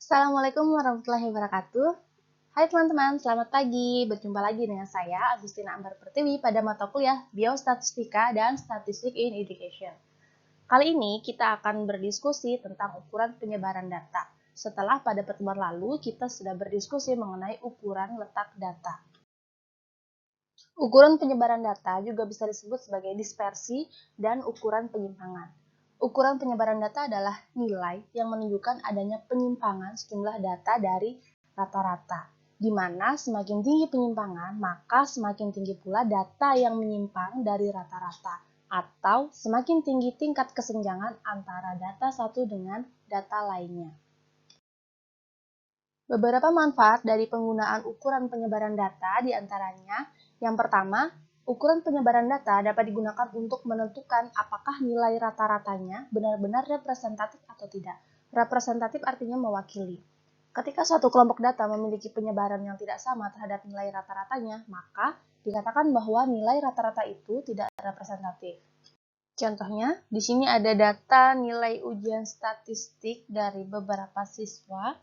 Assalamualaikum warahmatullahi wabarakatuh. Hai teman-teman, selamat pagi. Berjumpa lagi dengan saya, Agustina Ambar Pertiwi, pada mata kuliah Biostatistika dan Statistik in Education. Kali ini kita akan berdiskusi tentang ukuran penyebaran data. Setelah pada pertemuan lalu, kita sudah berdiskusi mengenai ukuran letak data. Ukuran penyebaran data juga bisa disebut sebagai dispersi dan ukuran penyimpangan. Ukuran penyebaran data adalah nilai yang menunjukkan adanya penyimpangan sejumlah data dari rata-rata, di mana semakin tinggi penyimpangan, maka semakin tinggi pula data yang menyimpang dari rata-rata, atau semakin tinggi tingkat kesenjangan antara data satu dengan data lainnya. Beberapa manfaat dari penggunaan ukuran penyebaran data diantaranya, yang pertama, ukuran penyebaran data dapat digunakan untuk menentukan apakah nilai rata-ratanya benar-benar representatif atau tidak. Representatif artinya mewakili. Ketika suatu kelompok data memiliki penyebaran yang tidak sama terhadap nilai rata-ratanya, maka dikatakan bahwa nilai rata-rata itu tidak representatif. Contohnya, di sini ada data nilai ujian statistik dari beberapa siswa.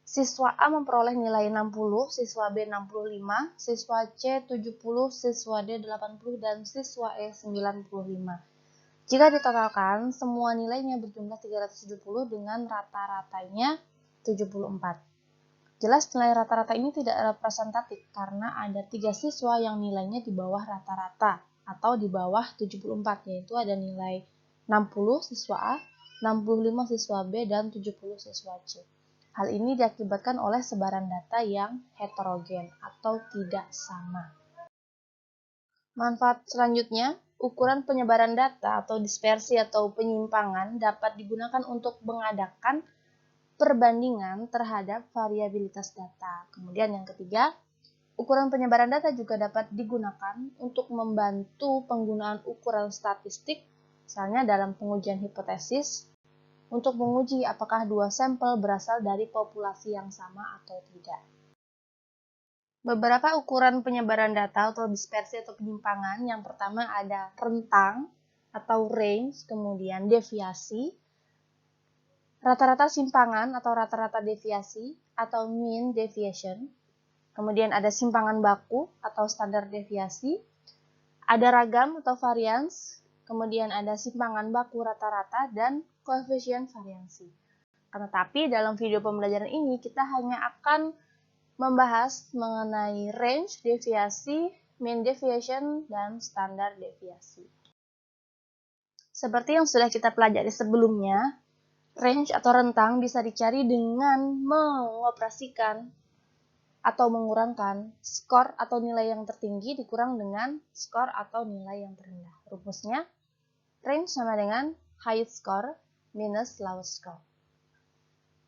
Siswa A memperoleh nilai 60, siswa B 65, siswa C 70, siswa D 80, dan siswa E 95. Jika ditotalkan, semua nilainya berjumlah 370 dengan rata-ratanya 74. Jelas nilai rata-rata ini tidak representatif karena ada 3 siswa yang nilainya di bawah rata-rata atau di bawah 74, yaitu ada nilai 60 siswa A, 65 siswa B, dan 70 siswa C. Hal ini diakibatkan oleh sebaran data yang heterogen atau tidak sama. Manfaat selanjutnya, ukuran penyebaran data atau dispersi atau penyimpangan dapat digunakan untuk mengadakan perbandingan terhadap variabilitas data. Kemudian yang ketiga, ukuran penyebaran data juga dapat digunakan untuk membantu penggunaan ukuran statistik, misalnya dalam pengujian hipotesis, untuk menguji apakah dua sampel berasal dari populasi yang sama atau tidak. Beberapa ukuran penyebaran data atau dispersi atau penyimpangan, yang pertama ada rentang atau range, kemudian deviasi, rata-rata simpangan atau rata-rata deviasi atau mean deviation, kemudian ada simpangan baku atau standar deviasi, ada ragam atau varians, kemudian ada simpangan baku rata-rata, dan koefisien variansi. Tetapi dalam video pembelajaran ini kita hanya akan membahas mengenai range deviasi, mean deviation, dan standar deviasi. Seperti yang sudah kita pelajari sebelumnya, range atau rentang bisa dicari dengan mengoperasikan atau mengurangkan skor atau nilai yang tertinggi dikurang dengan skor atau nilai yang terendah. Rumusnya, range sama dengan highest score minus lowest score,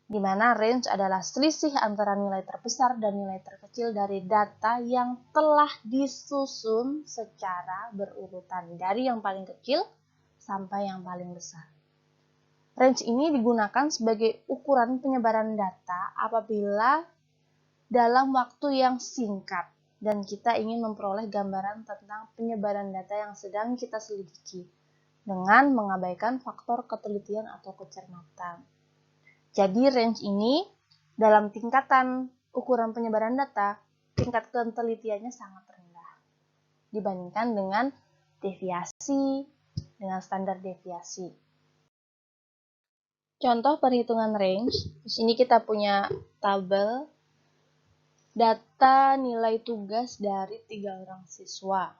di mana range adalah selisih antara nilai terbesar dan nilai terkecil dari data yang telah disusun secara berurutan dari yang paling kecil sampai yang paling besar. Range ini digunakan sebagai ukuran penyebaran data apabila dalam waktu yang singkat dan kita ingin memperoleh gambaran tentang penyebaran data yang sedang kita selidiki dengan mengabaikan faktor ketelitian atau kecermatan. Jadi range ini dalam tingkatan ukuran penyebaran data, tingkat ketelitiannya sangat rendah dibandingkan dengan deviasi, dengan standar deviasi. Contoh perhitungan range, di sini kita punya tabel data nilai tugas dari 3 orang siswa.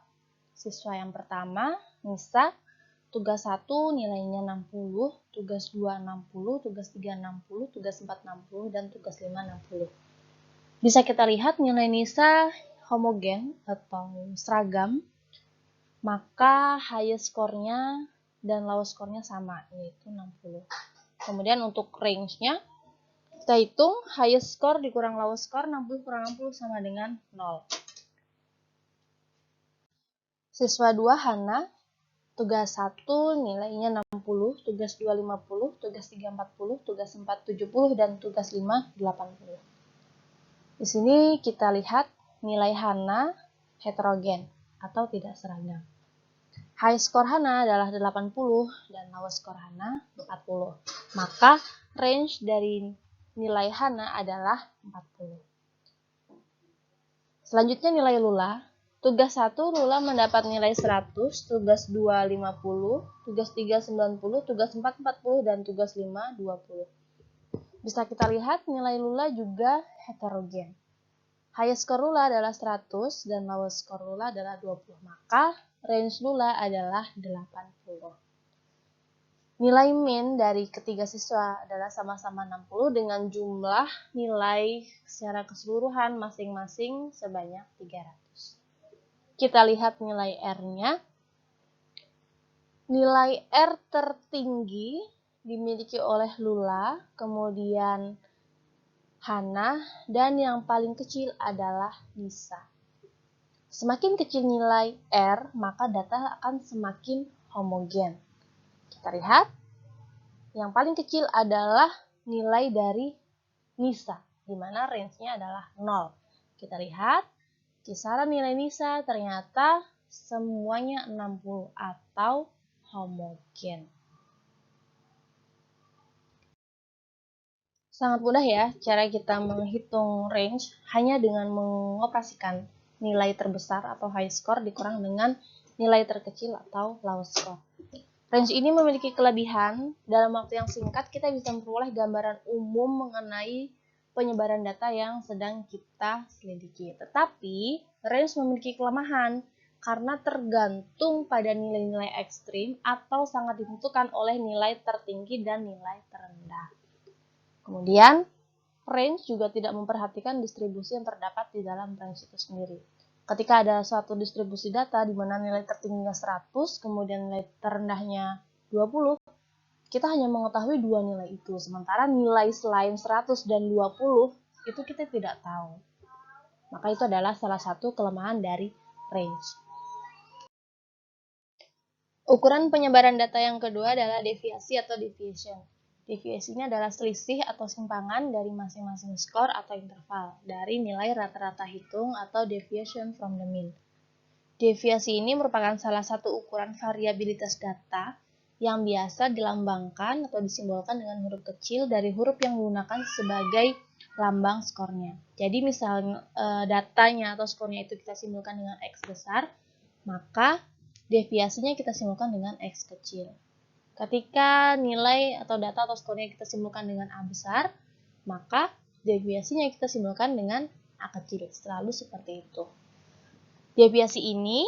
Siswa yang pertama, Nisa, tugas 1 nilainya 60, tugas 2 60, tugas 3 60, tugas 4 60, dan tugas 5 60. Bisa kita lihat nilai Nisa homogen atau seragam, maka highest score-nya dan lowest score-nya sama, yaitu 60. Kemudian untuk range-nya, kita hitung highest score dikurang lowest score, 60 kurang 60 sama dengan 0. Siswa 2 Hana, tugas 1 nilainya 60, tugas 2 50, tugas 3 40, tugas 4 70, dan tugas 5 80. Di sini kita lihat nilai Hana heterogen atau tidak seragam. High score Hana adalah 80 dan low score Hana 40. Maka range dari nilai Hana adalah 40. Selanjutnya nilai Lula. Tugas 1, Lula mendapat nilai 100, tugas 2, 50, tugas 3, 90, tugas 4, 40, dan tugas 5, 20. Bisa kita lihat nilai Lula juga heterogen. Highest score Lula adalah 100 dan lowest score Lula adalah 20. Maka range Lula adalah 80. Nilai min dari ketiga siswa adalah sama-sama 60 dengan jumlah nilai secara keseluruhan masing-masing sebanyak 300. Kita lihat nilai R-nya. Nilai R tertinggi dimiliki oleh Lula, kemudian Hana, dan yang paling kecil adalah Nisa. Semakin kecil nilai R, maka data akan semakin homogen. Kita lihat, yang paling kecil adalah nilai dari Nisa, di mana range-nya adalah 0. Kita lihat, kisaran nilai Nisa ternyata semuanya 60 atau homogen. Sangat mudah ya cara kita menghitung range hanya dengan mengoperasikan nilai terbesar atau high score dikurang dengan nilai terkecil atau low score. Range ini memiliki kelebihan, dalam waktu yang singkat kita bisa memperoleh gambaran umum mengenai penyebaran data yang sedang kita selidiki. Tetapi, range memiliki kelemahan karena tergantung pada nilai-nilai ekstrim atau sangat ditentukan oleh nilai tertinggi dan nilai terendah. Kemudian, range juga tidak memperhatikan distribusi yang terdapat di dalam range itu sendiri. Ketika ada suatu distribusi data di mana nilai tertingginya 100, kemudian nilai terendahnya 20, kita hanya mengetahui dua nilai itu. Sementara nilai selain 100 dan 20, itu kita tidak tahu. Maka itu adalah salah satu kelemahan dari range. Ukuran penyebaran data yang kedua adalah deviasi atau deviation. Deviasi ini adalah selisih atau simpangan dari masing-masing skor atau interval dari nilai rata-rata hitung atau deviation from the mean. Deviasi ini merupakan salah satu ukuran variabilitas data yang biasa dilambangkan atau disimbolkan dengan huruf kecil dari huruf yang digunakan sebagai lambang skornya. Jadi misalnya datanya atau skornya itu kita simbolkan dengan X besar, maka deviasinya kita simbolkan dengan X kecil. Ketika nilai atau data atau skornya kita simbolkan dengan A besar, maka deviasinya kita simbolkan dengan A kecil. Selalu seperti itu. Deviasi ini,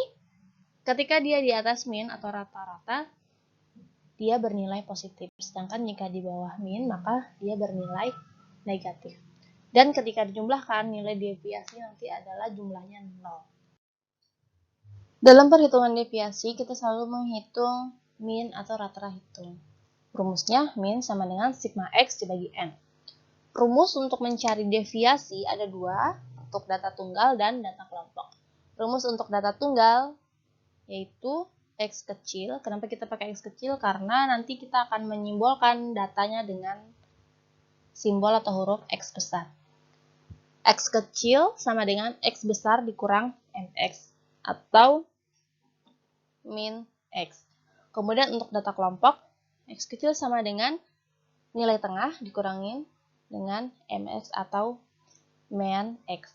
ketika dia di atas min atau rata-rata, dia bernilai positif. Sedangkan jika di bawah min, maka dia bernilai negatif. Dan ketika dijumlahkan, nilai deviasi nanti adalah jumlahnya 0. Dalam perhitungan deviasi, kita selalu menghitung min atau rata-rata hitung. Rumusnya min sama dengan sigma X dibagi N. Rumus untuk mencari deviasi ada dua, untuk data tunggal dan data kelompok. Rumus untuk data tunggal yaitu X kecil. Kenapa kita pakai X kecil? Karena nanti kita akan menyimbolkan datanya dengan simbol atau huruf X besar. X kecil sama dengan X besar dikurang MX atau min X. Kemudian untuk data kelompok, X kecil sama dengan nilai tengah dikurangin dengan MX atau min X.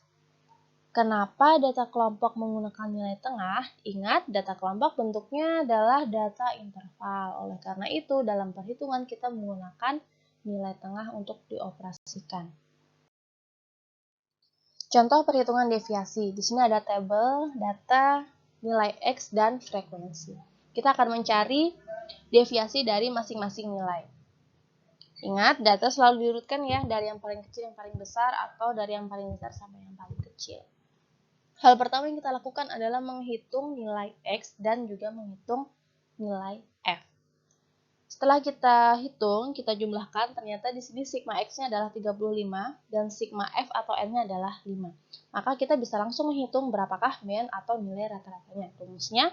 Kenapa data kelompok menggunakan nilai tengah? Ingat, data kelompok bentuknya adalah data interval. Oleh karena itu, dalam perhitungan kita menggunakan nilai tengah untuk dioperasikan. Contoh perhitungan deviasi. Di sini ada tabel data nilai X dan frekuensi. Kita akan mencari deviasi dari masing-masing nilai. Ingat, data selalu diurutkan ya, dari yang paling kecil yang paling besar atau dari yang paling besar sampai yang paling kecil. Hal pertama yang kita lakukan adalah menghitung nilai X dan juga menghitung nilai F. Setelah kita hitung, kita jumlahkan, ternyata di sini sigma X-nya adalah 35 dan sigma F atau N-nya adalah 5. Maka kita bisa langsung menghitung berapakah min atau nilai rata-ratanya. Rumusnya,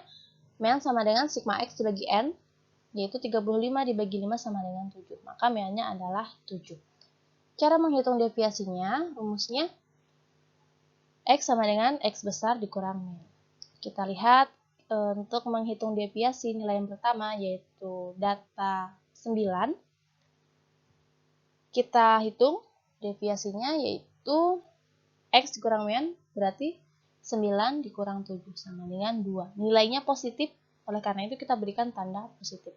min sama dengan sigma X dibagi N, yaitu 35 dibagi 5 sama dengan 7. Maka min-nya adalah 7. Cara menghitung deviasinya, rumusnya X sama dengan X besar dikurang min. Kita lihat untuk menghitung deviasi nilai yang pertama yaitu data 9. Kita hitung deviasinya yaitu X dikurang min, berarti 9 dikurang 7 sama dengan 2. Nilainya positif, oleh karena itu kita berikan tanda positif.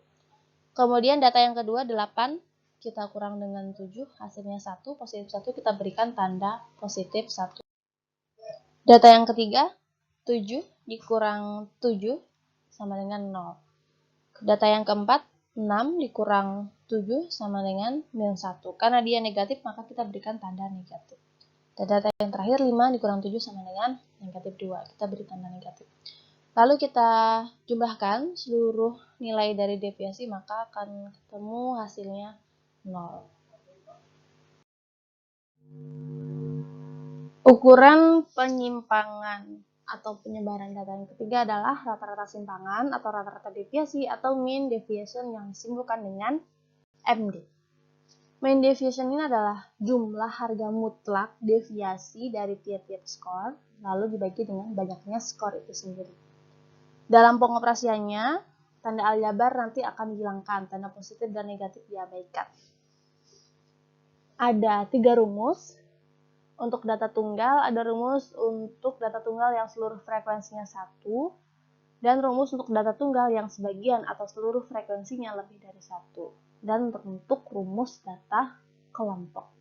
Kemudian data yang kedua 8, kita kurang dengan 7, hasilnya 1, positif 1, kita berikan tanda positif 1. Data yang ketiga 7 dikurang 7 sama dengan 0. Data yang keempat 6 dikurang 7 sama dengan min 1. Karena dia negatif, maka kita berikan tanda negatif. Dan data yang terakhir 5 dikurang 7 sama dengan negatif 2. Kita beri tanda negatif. Lalu kita jumlahkan seluruh nilai dari deviasi, maka akan ketemu hasilnya 0. Ukuran penyimpangan atau penyebaran data yang ketiga adalah rata-rata simpangan atau rata-rata deviasi atau mean deviation yang disimbolkan dengan MD. Mean deviation ini adalah jumlah harga mutlak deviasi dari tiap-tiap skor, lalu dibagi dengan banyaknya skor itu sendiri. Dalam pengoperasiannya, tanda aljabar nanti akan dihilangkan, tanda positif dan negatif diabaikan. Ada 3 rumus. Untuk data tunggal, ada rumus untuk data tunggal yang seluruh frekuensinya 1, dan rumus untuk data tunggal yang sebagian atau seluruh frekuensinya lebih dari 1. Dan untuk rumus data kelompok.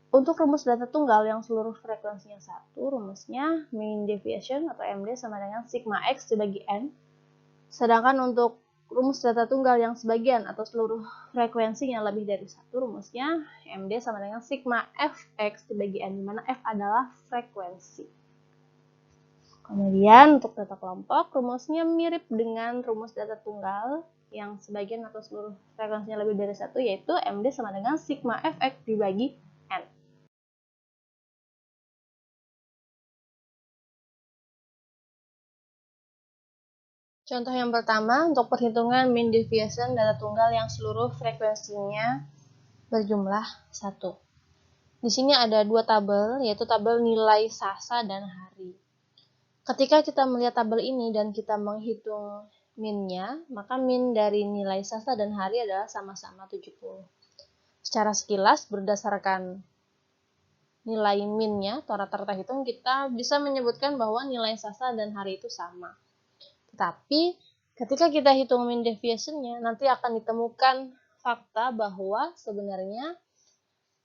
Untuk rumus data tunggal yang seluruh frekuensinya 1, rumusnya mean deviation atau MD sama dengan sigma X dibagi N. Sedangkan untuk rumus data tunggal yang sebagian atau seluruh frekuensinya lebih dari 1, rumusnya MD sama dengan sigma Fx dibagi N, di mana F adalah frekuensi. Kemudian untuk data kelompok, rumusnya mirip dengan rumus data tunggal yang sebagian atau seluruh frekuensinya lebih dari 1, yaitu MD sama dengan sigma Fx dibagi N. Contoh yang pertama, untuk perhitungan mean deviation data tunggal yang seluruh frekuensinya berjumlah 1. Di sini ada 2 tabel, yaitu tabel nilai sasa dan hari. Ketika kita melihat tabel ini dan kita menghitung min-nya, maka min dari nilai sasa dan hari adalah sama-sama 70. Secara sekilas, berdasarkan nilai min-nya atau rata-rata hitung, kita bisa menyebutkan bahwa nilai sasa dan hari itu sama. Tetapi, ketika kita hitung mean deviation-nya, nanti akan ditemukan fakta bahwa sebenarnya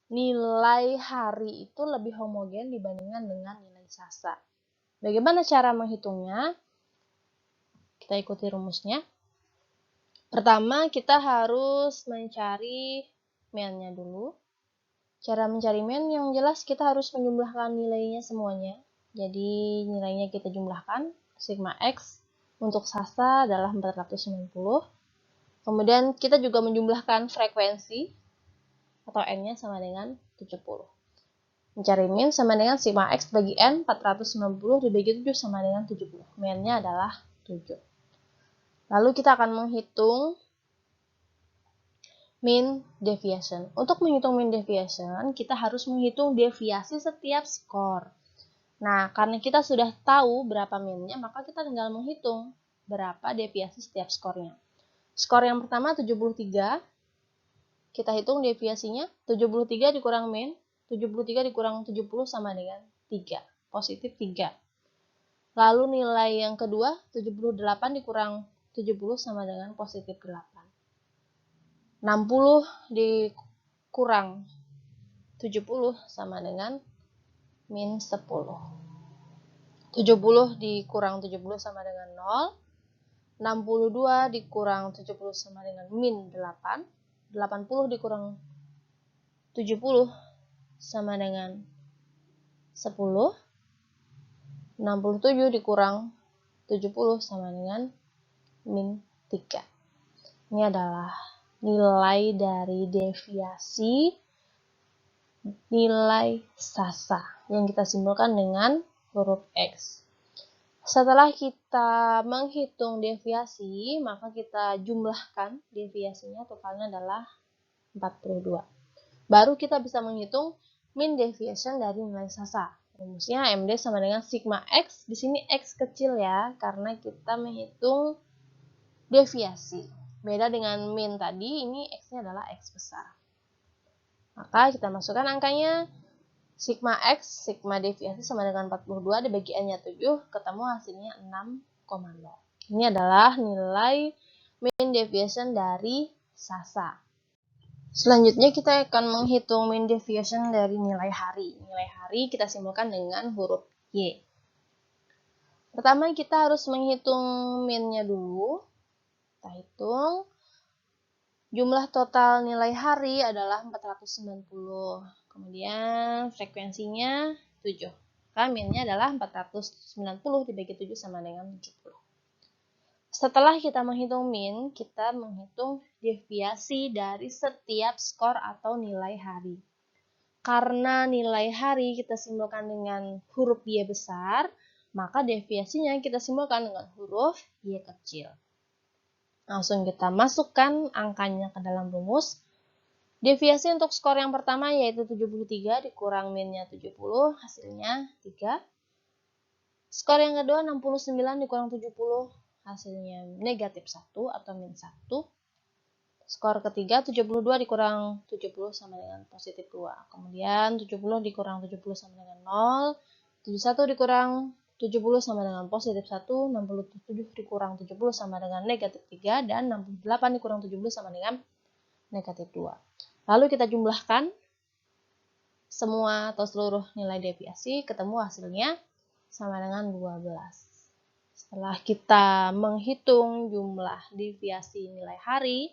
nilai hari itu lebih homogen dibandingkan dengan nilai sasa. Bagaimana cara menghitungnya? Kita ikuti rumusnya. Pertama, kita harus mencari min-nya dulu. Cara mencari min yang jelas kita harus menjumlahkan nilainya semuanya. Jadi nilainya kita jumlahkan. Sigma X untuk sasa adalah 490. Kemudian kita juga menjumlahkan frekuensi atau N-nya sama dengan 70. Mencari min sama dengan sigma X bagi N, 490 dibagi 7 sama dengan 70. Min-nya adalah 7. Lalu kita akan menghitung mean deviation. Untuk menghitung mean deviation, kita harus menghitung deviasi setiap skor. Nah, karena kita sudah tahu berapa min-nya, maka kita tinggal menghitung berapa deviasi setiap skornya. Skor yang pertama 73, kita hitung deviasinya, 73 dikurang min, 73 dikurang 70 sama dengan 3, positif 3. Lalu nilai yang kedua, 78 dikurang 70 sama dengan positif 8. 60 dikurang 70 sama dengan min 10. 70 dikurang 70 sama dengan 0. 62 dikurang 70 sama dengan min 8. 80 dikurang 70 sama dengan 10. 67 dikurang 70 sama dengan min 3. Ini adalah nilai dari deviasi nilai sasa yang kita simbolkan dengan huruf X. Setelah kita menghitung deviasi, maka kita jumlahkan deviasinya, totalnya adalah 42. Baru kita bisa menghitung mean deviation dari nilai sasa. Rumusnya MD sama dengan sigma X. Di sini X kecil ya, karena kita menghitung deviasi. Beda dengan min tadi, ini X-nya adalah X besar. Maka kita masukkan angkanya sigma X, sigma deviasi sama dengan 42 dibagi N-nya 7, ketemu hasilnya 6,0. Ini adalah nilai mean deviation dari Sasa. Selanjutnya kita akan menghitung mean deviation dari nilai hari. Nilai hari kita simbolkan dengan huruf Y. Pertama kita harus menghitung mean-nya dulu. Kita hitung. Jumlah total nilai hari adalah 490. Kemudian frekuensinya 7. Maka mean-nya adalah 490 dibagi 7 sama dengan 70. Setelah kita menghitung mean, kita menghitung deviasi dari setiap skor atau nilai hari. Karena nilai hari kita simbolkan dengan huruf Y besar, maka deviasinya kita simbolkan dengan huruf Y kecil. Langsung kita masukkan angkanya ke dalam rumus. Deviasi untuk skor yang pertama yaitu 73 dikurang min-nya 70, hasilnya 3. Skor yang kedua 69 dikurang 70, hasilnya negatif 1 atau min 1. Skor ketiga 72 dikurang 70 sama dengan positif 2. Kemudian 70 dikurang 70 sama dengan 0. 71 dikurang 70 sama dengan positif 1. 67 dikurang 70 sama dengan negatif 3. Dan 68 dikurang 70 sama dengan negatif 2. Lalu kita jumlahkan semua atau seluruh nilai deviasi, ketemu hasilnya sama dengan 12. Setelah kita menghitung jumlah deviasi nilai hari,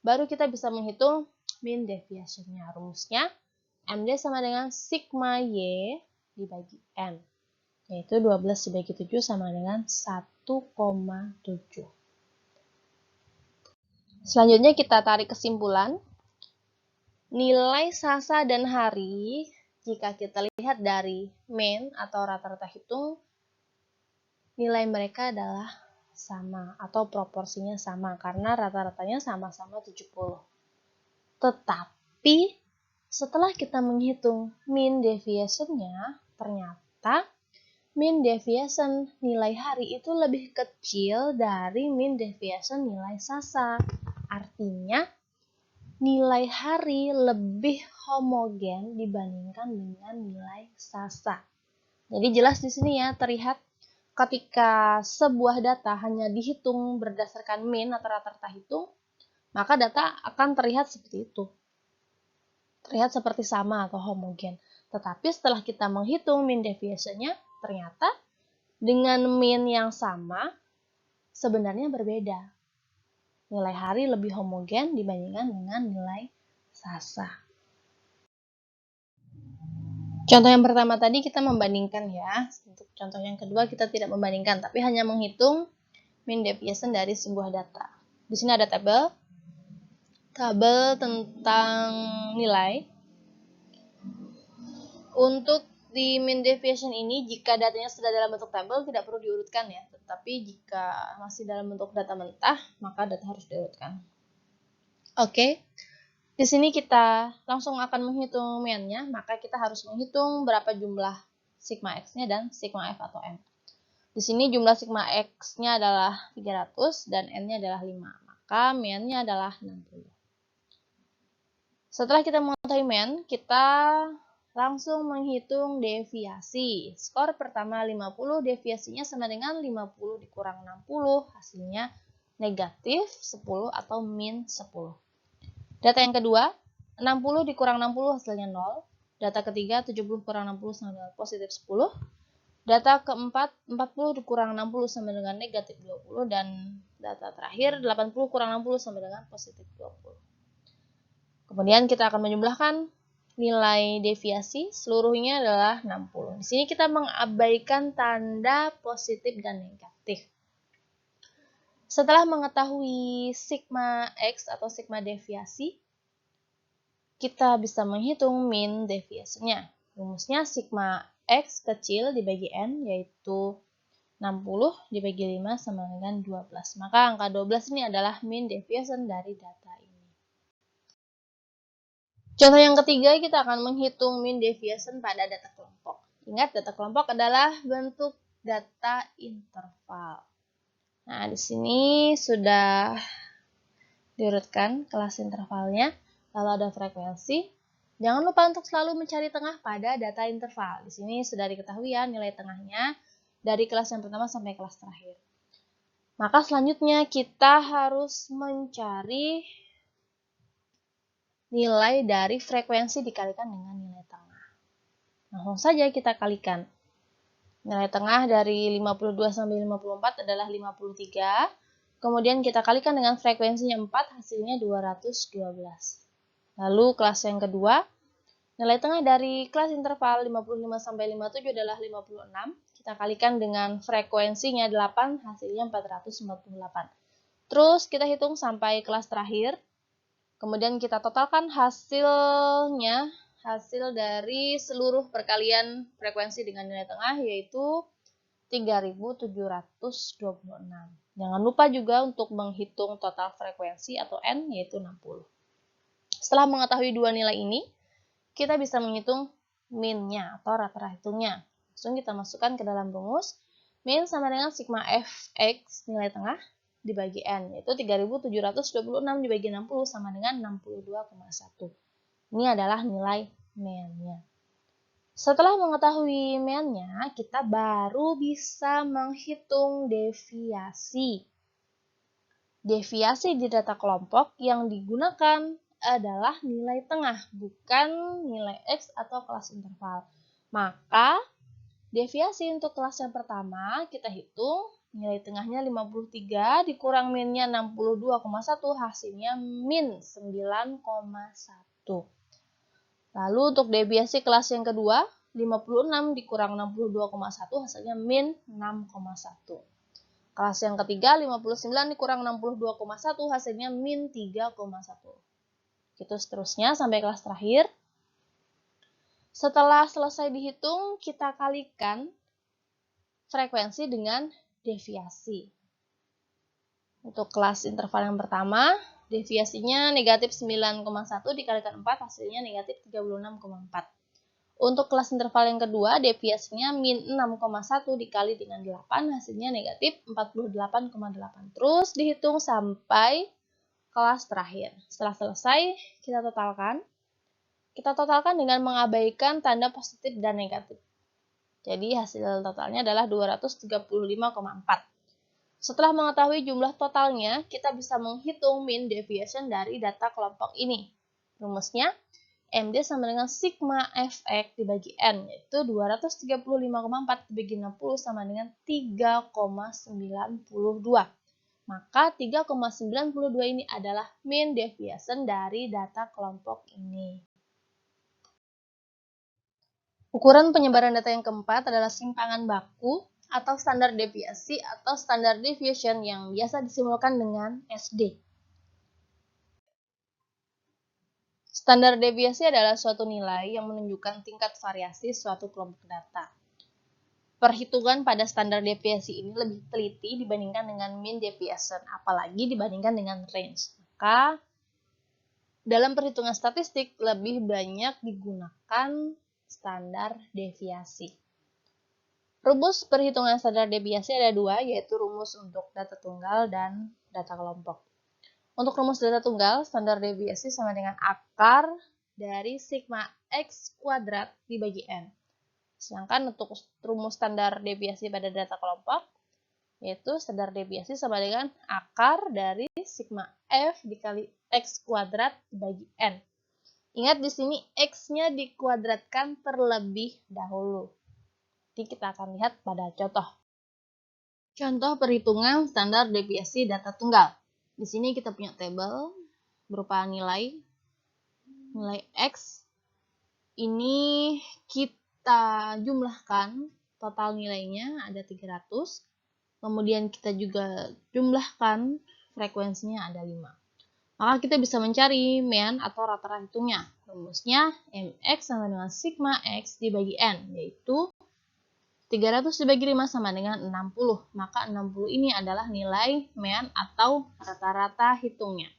baru kita bisa menghitung mean deviation-nya. Rumusnya, MD sama dengan sigma Y dibagi N. Yaitu 12 dibagi 7 sama dengan 1,7. Selanjutnya kita tarik kesimpulan. Nilai Sasa dan hari, jika kita lihat dari mean atau rata-rata hitung, nilai mereka adalah sama atau proporsinya sama karena rata-ratanya sama-sama 70. Tetapi setelah kita menghitung mean deviation-nya, ternyata mean deviation nilai hari itu lebih kecil dari mean deviation nilai Sasa. Artinya nilai hari lebih homogen dibandingkan dengan nilai Sasa. Jadi jelas di sini ya terlihat ketika sebuah data hanya dihitung berdasarkan mean atau rata-rata hitung, maka data akan terlihat seperti itu. Terlihat seperti sama atau homogen. Tetapi setelah kita menghitung mean deviation-nya, ternyata dengan mean yang sama sebenarnya berbeda. Nilai hari lebih homogen dibandingkan dengan nilai Sasa. Contoh yang pertama tadi kita membandingkan ya. Untuk contoh yang kedua kita tidak membandingkan, tapi hanya menghitung mean deviation dari sebuah data. Di sini ada tabel tentang nilai. Untuk di mean deviation ini, jika datanya sudah dalam bentuk tabel tidak perlu diurutkan ya. Tetapi jika masih dalam bentuk data mentah, maka data harus diurutkan. Oke. Di sini kita langsung akan menghitung mean-nya, maka kita harus menghitung berapa jumlah sigma X-nya dan sigma F atau M. Di sini jumlah sigma X-nya adalah 300 dan N-nya adalah 5, maka mean-nya adalah 60. Setelah kita mengetahui mean, kita langsung menghitung deviasi. Skor pertama 50, deviasinya sama dengan 50 dikurang 60, hasilnya negatif 10 atau min 10. Data yang kedua, 60 dikurang 60 hasilnya 0. Data ketiga, 70 kurang 60 sama dengan positif 10. Data keempat, 40 dikurang 60 sama dengan negatif 20. Dan data terakhir, 80 kurang 60 sama dengan positif 20. Kemudian kita akan menjumlahkan nilai deviasi, seluruhnya adalah 60. Di sini kita mengabaikan tanda positif dan negatif. Setelah mengetahui sigma X atau sigma deviasi, kita bisa menghitung mean deviation-nya. Rumusnya sigma X kecil dibagi N, yaitu 60 dibagi 5 sama dengan 12. Maka angka 12 ini adalah mean deviation dari data ini. Contoh yang ketiga, kita akan menghitung mean deviation pada data kelompok. Ingat, data kelompok adalah bentuk data interval. Nah, di sini sudah diurutkan kelas intervalnya. Lalu ada frekuensi. Jangan lupa untuk selalu mencari tengah pada data interval. Di sini sudah diketahui ya nilai tengahnya dari kelas yang pertama sampai kelas terakhir. Maka selanjutnya kita harus mencari nilai dari frekuensi dikalikan dengan nilai tengah. Langsung saja kita kalikan. Nilai tengah dari 52 sampai 54 adalah 53. Kemudian kita kalikan dengan frekuensinya 4, hasilnya 212. Lalu kelas yang kedua, nilai tengah dari kelas interval 55 sampai 57 adalah 56. Kita kalikan dengan frekuensinya 8, hasilnya 448. Terus kita hitung sampai kelas terakhir. Kemudian kita totalkan hasilnya, hasil dari seluruh perkalian frekuensi dengan nilai tengah, yaitu 3726. Jangan lupa juga untuk menghitung total frekuensi atau N, yaitu 60. Setelah mengetahui dua nilai ini, kita bisa menghitung min-nya atau rata-rata hitungnya. Langsung kita masukkan ke dalam rumus. Min sama dengan sigma fx nilai tengah dibagi n, yaitu 3726 dibagi 60 sama dengan 62,1. Ini adalah nilai min-nya. Setelah mengetahui min-nya, kita baru bisa menghitung deviasi. Deviasi di data kelompok yang digunakan adalah nilai tengah, bukan nilai X atau kelas interval. Maka, deviasi untuk kelas yang pertama, kita hitung nilai tengahnya 53, dikurang minnya 62,1, hasilnya min 9,1. Lalu untuk deviasi kelas yang kedua, 56 dikurang 62,1, hasilnya min 6,1. Kelas yang ketiga, 59 dikurang 62,1, hasilnya min 3,1. Gitu seterusnya sampai kelas terakhir. Setelah selesai dihitung, kita kalikan frekuensi dengan deviasi. Untuk kelas interval yang pertama, deviasinya negatif 9,1 dikalikan 4, hasilnya negatif 36,4. Untuk kelas interval yang kedua, deviasinya min 6,1 dikali dengan 8, hasilnya negatif 48,8. Terus dihitung sampai kelas terakhir. Setelah selesai, kita totalkan. Kita totalkan dengan mengabaikan tanda positif dan negatif. Jadi hasil totalnya adalah 235,4. Setelah mengetahui jumlah totalnya, kita bisa menghitung mean deviation dari data kelompok ini. Rumusnya, MD sama dengan sigma fx dibagi N, yaitu 235,4 dibagi 60 sama dengan 3,92. Maka 3,92 ini adalah mean deviation dari data kelompok ini. Ukuran penyebaran data yang keempat adalah simpangan baku atau standar deviasi atau standar deviation yang biasa disimbolkan dengan SD. Standar deviasi adalah suatu nilai yang menunjukkan tingkat variasi suatu kelompok data. Perhitungan pada standar deviasi ini lebih teliti dibandingkan dengan mean deviation, apalagi dibandingkan dengan range. Maka, dalam perhitungan statistik lebih banyak digunakan standar deviasi. Rumus perhitungan standar deviasi ada dua, yaitu rumus untuk data tunggal dan data kelompok. Untuk rumus data tunggal, standar deviasi sama dengan akar dari sigma x kuadrat dibagi n. Sedangkan untuk rumus standar deviasi pada data kelompok, yaitu standar deviasi sama dengan akar dari sigma f dikali x kuadrat dibagi n. Ingat di sini x-nya dikuadratkan terlebih dahulu. Nanti kita akan lihat pada contoh. Contoh perhitungan standar deviasi data tunggal. Di sini kita punya tabel berupa nilai x. Ini kita jumlahkan, total nilainya ada 300. Kemudian kita juga jumlahkan, frekuensinya ada 5. Maka kita bisa mencari mean atau rata-rata hitungnya. Rumusnya mx sama dengan sigma x dibagi n, yaitu 300 dibagi 5 sama dengan 60. Maka 60 ini adalah nilai mean atau rata-rata hitungnya.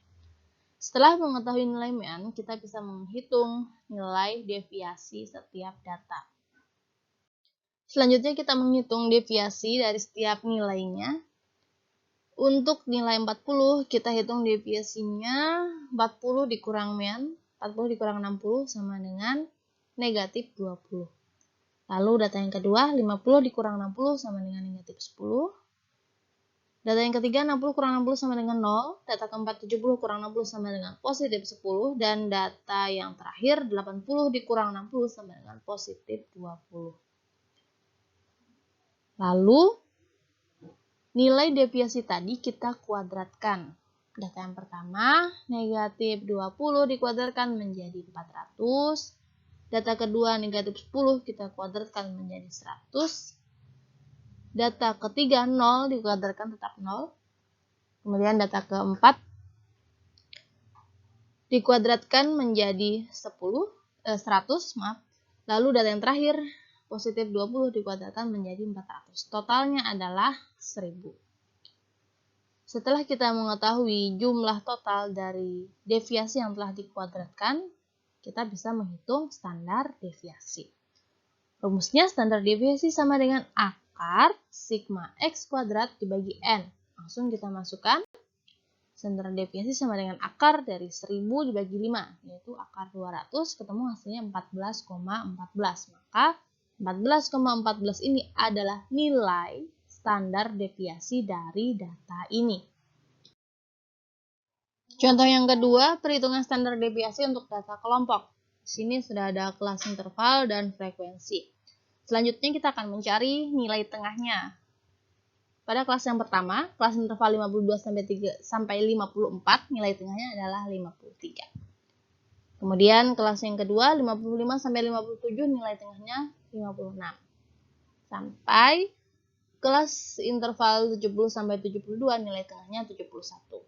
Setelah mengetahui nilai mean, kita bisa menghitung nilai deviasi setiap data. Selanjutnya kita menghitung deviasi dari setiap nilainya. Untuk nilai 40, kita hitung deviasinya 40 dikurang mean, 40 dikurang 60 sama dengan negatif 20. Lalu data yang kedua, 50 dikurang 60 sama dengan negatif 10. Data yang ketiga, 60 kurang 60 sama dengan 0. Data keempat, 70 kurang 60 sama dengan positif 10. Dan data yang terakhir, 80 dikurang 60 sama dengan positif 20. Lalu, nilai deviasi tadi kita kuadratkan. Data yang pertama, negatif 20 dikuadratkan menjadi 400. Data kedua, negatif 10 kita kuadratkan menjadi 100. Data ketiga, 0 dikuadratkan tetap 0. Kemudian data keempat dikuadratkan menjadi 100. Lalu data yang terakhir, positif 20 dikuadratkan menjadi 400. Totalnya adalah 1000. Setelah kita mengetahui jumlah total dari deviasi yang telah dikuadratkan, kita bisa menghitung standar deviasi. Rumusnya standar deviasi sama dengan akar sigma X kuadrat dibagi N. Langsung kita masukkan. Standar deviasi sama dengan akar dari 1000 dibagi 5, yaitu akar 200, ketemu hasilnya 14,14. Maka 14,14 ini adalah nilai standar deviasi dari data ini. Contoh yang kedua, perhitungan standar deviasi untuk data kelompok. Di sini sudah ada kelas interval dan frekuensi. Selanjutnya kita akan mencari nilai tengahnya. Pada kelas yang pertama, kelas interval 52 sampai 54, nilai tengahnya adalah 53. Kemudian kelas yang kedua, 55 sampai 57, nilai tengahnya 56. Sampai kelas interval 70 sampai 72, nilai tengahnya 71.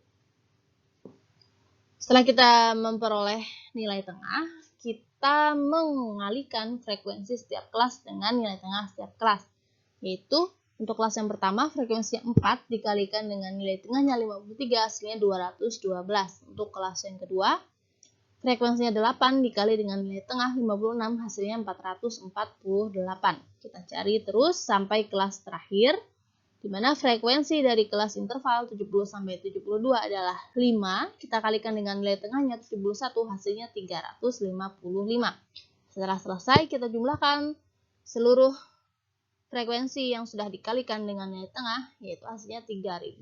Setelah kita memperoleh nilai tengah, kita mengalihkan frekuensi setiap kelas dengan nilai tengah setiap kelas, yaitu untuk kelas yang pertama, frekuensinya 4 dikalikan dengan nilai tengahnya 53, hasilnya 212. Untuk kelas yang kedua, frekuensinya 8 dikali dengan nilai tengah 56, hasilnya 448. Kita cari terus sampai kelas terakhir, di mana frekuensi dari kelas interval 70 sampai 72 adalah 5. Kita kalikan dengan nilai tengahnya 71, hasilnya 355. Setelah selesai, kita jumlahkan seluruh frekuensi yang sudah dikalikan dengan nilai tengah, yaitu hasilnya 3726.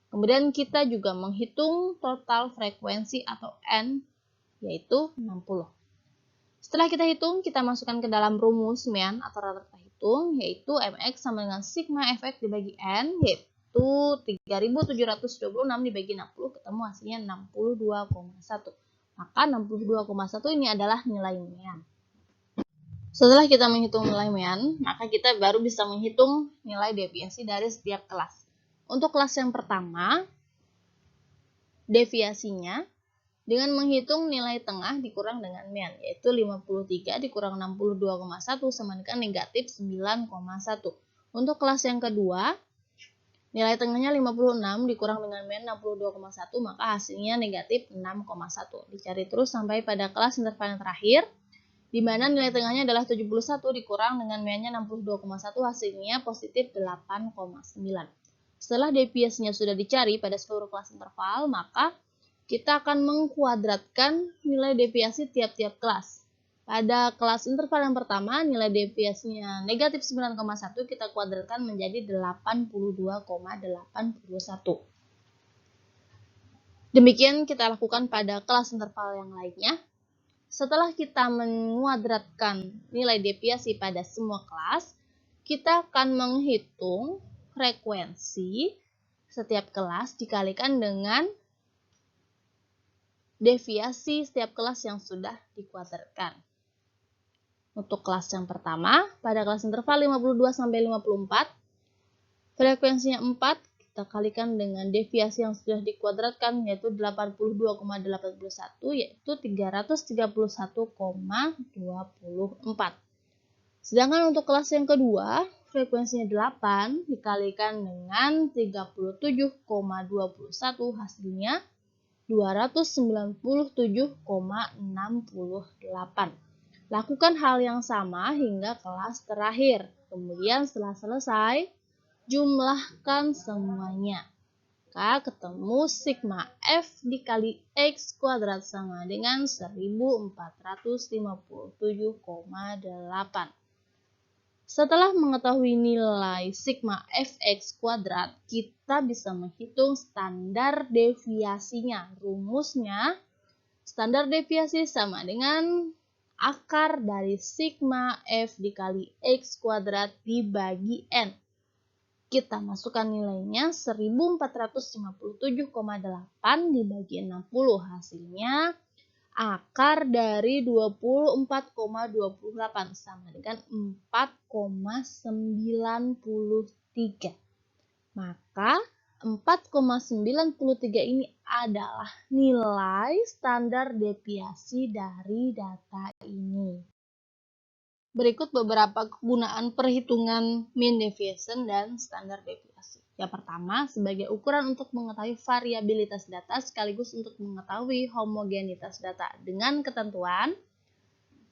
Kemudian kita juga menghitung total frekuensi atau N, yaitu 60. Setelah kita hitung, kita masukkan ke dalam rumus mean atau rata-rata hitung, yaitu Mx sama dengan sigma Fx dibagi N, yaitu 3726 dibagi 60, ketemu hasilnya 62,1. Maka 62,1 ini adalah nilai mean. Setelah kita menghitung nilai mean, maka kita baru bisa menghitung nilai deviasi dari setiap kelas. Untuk kelas yang pertama, deviasinya dengan menghitung nilai tengah dikurang dengan mean, yaitu 53 dikurang 62,1 sama dengan negatif 9,1. Untuk kelas yang kedua, nilai tengahnya 56 dikurang dengan mean 62,1, maka hasilnya negatif 6,1. Dicari terus sampai pada kelas interval yang terakhir, di mana nilai tengahnya adalah 71 dikurang dengan meannya 62,1, hasilnya positif 8,9. Setelah deviasinya sudah dicari pada seluruh kelas interval, maka kita akan mengkuadratkan nilai deviasi tiap-tiap kelas. Pada kelas interval yang pertama, nilai deviasinya negatif 9,1, kita kuadratkan menjadi 82,81. Demikian kita lakukan pada kelas interval yang lainnya. Setelah kita menguadratkan nilai deviasi pada semua kelas, kita akan menghitung frekuensi setiap kelas dikalikan dengan deviasi setiap kelas yang sudah dikuadratkan. Untuk kelas yang pertama, pada kelas interval 52 sampai 54, frekuensinya 4, kita kalikan dengan deviasi yang sudah dikuadratkan, yaitu 82,81, yaitu 331,24. Sedangkan untuk kelas yang kedua, frekuensinya 8 dikalikan dengan 37,21, hasilnya 297,68. Lakukan hal yang sama hingga kelas terakhir. Kemudian setelah selesai, jumlahkan semuanya. maka ketemu sigma F dikali X kuadrat sama dengan 1457,8. Setelah mengetahui nilai sigma Fx kuadrat, kita bisa menghitung standar deviasinya. Rumusnya, standar deviasi sama dengan akar dari sigma F dikali X kuadrat dibagi N. Kita masukkan nilainya 1457,8 dibagi 60. Hasilnya akar dari 24,28 sama dengan 4,93. Maka 4,93 ini adalah nilai standar deviasi dari data ini. Berikut beberapa kegunaan perhitungan mean deviation dan standar deviasi. Yang pertama, sebagai ukuran untuk mengetahui variabilitas data sekaligus untuk mengetahui homogenitas data dengan ketentuan,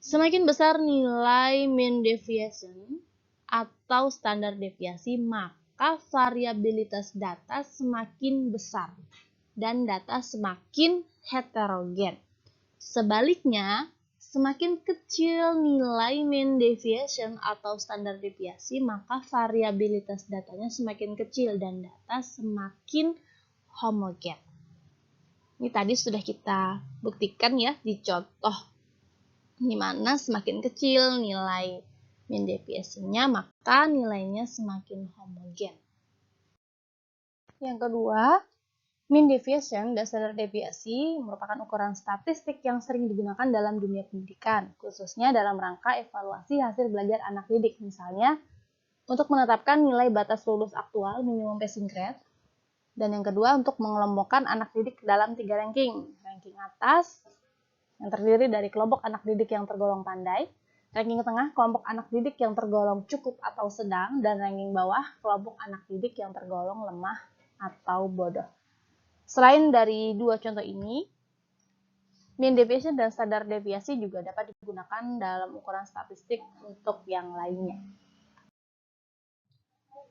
semakin besar nilai mean deviation atau standar deviasi, maka variabilitas data semakin besar dan data semakin heterogen. Sebaliknya, semakin kecil nilai mean deviation atau standar deviasi, maka variabilitas datanya semakin kecil dan data semakin homogen. Ini tadi sudah kita buktikan ya di contoh, di mana semakin kecil nilai mean deviation-nya, maka nilainya semakin homogen. Yang kedua, mean deviation dan standar deviasi merupakan ukuran statistik yang sering digunakan dalam dunia pendidikan, khususnya dalam rangka evaluasi hasil belajar anak didik, misalnya untuk menetapkan nilai batas lulus aktual minimum passing grade, dan yang kedua untuk mengelompokkan anak didik dalam 3 ranking. Ranking atas yang terdiri dari kelompok anak didik yang tergolong pandai, ranking tengah kelompok anak didik yang tergolong cukup atau sedang, dan ranking bawah kelompok anak didik yang tergolong lemah atau bodoh. Selain dari dua contoh ini, mean deviation dan standar deviasi juga dapat digunakan dalam ukuran statistik untuk yang lainnya.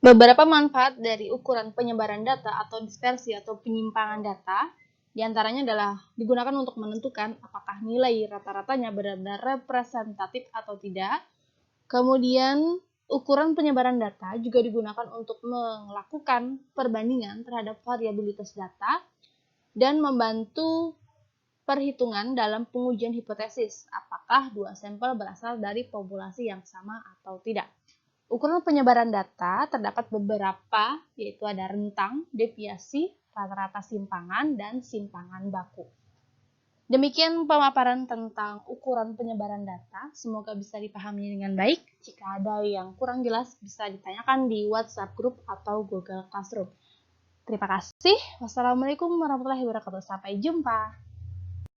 Beberapa manfaat dari ukuran penyebaran data atau dispersi atau penyimpangan data, diantaranya adalah digunakan untuk menentukan apakah nilai rata-ratanya benar-benar representatif atau tidak. Kemudian, ukuran penyebaran data juga digunakan untuk melakukan perbandingan terhadap variabilitas data dan membantu perhitungan dalam pengujian hipotesis, apakah dua sampel berasal dari populasi yang sama atau tidak. Ukuran penyebaran data terdapat beberapa, yaitu ada rentang, deviasi, rata-rata simpangan, dan simpangan baku. Demikian pemaparan tentang ukuran penyebaran data. Semoga bisa dipahami dengan baik. Jika ada yang kurang jelas, bisa ditanyakan di WhatsApp group atau Google Classroom. Terima kasih. Wassalamualaikum warahmatullahi wabarakatuh. Sampai jumpa.